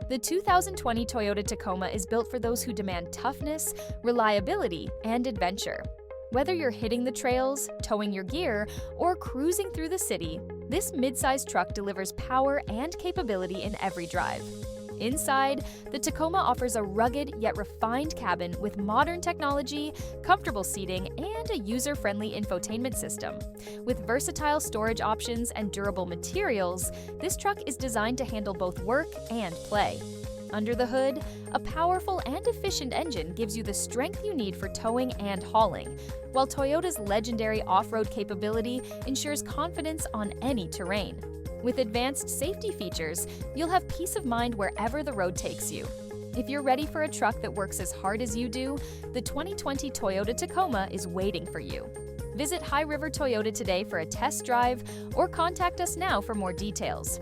The 2020 Toyota Tacoma is built for those who demand toughness, reliability, and adventure. Whether you're hitting the trails, towing your gear, or cruising through the city, this midsize truck delivers power and capability in every drive. Inside, the Tacoma offers a rugged yet refined cabin with modern technology, comfortable seating, and a user-friendly infotainment system. With versatile storage options and durable materials, this truck is designed to handle both work and play. Under the hood, a powerful and efficient engine gives you the strength you need for towing and hauling, while Toyota's legendary off-road capability ensures confidence on any terrain. With advanced safety features, you'll have peace of mind wherever the road takes you. If you're ready for a truck that works as hard as you do, the 2020 Toyota Tacoma is waiting for you. Visit High River Toyota today for a test drive or contact us now for more details.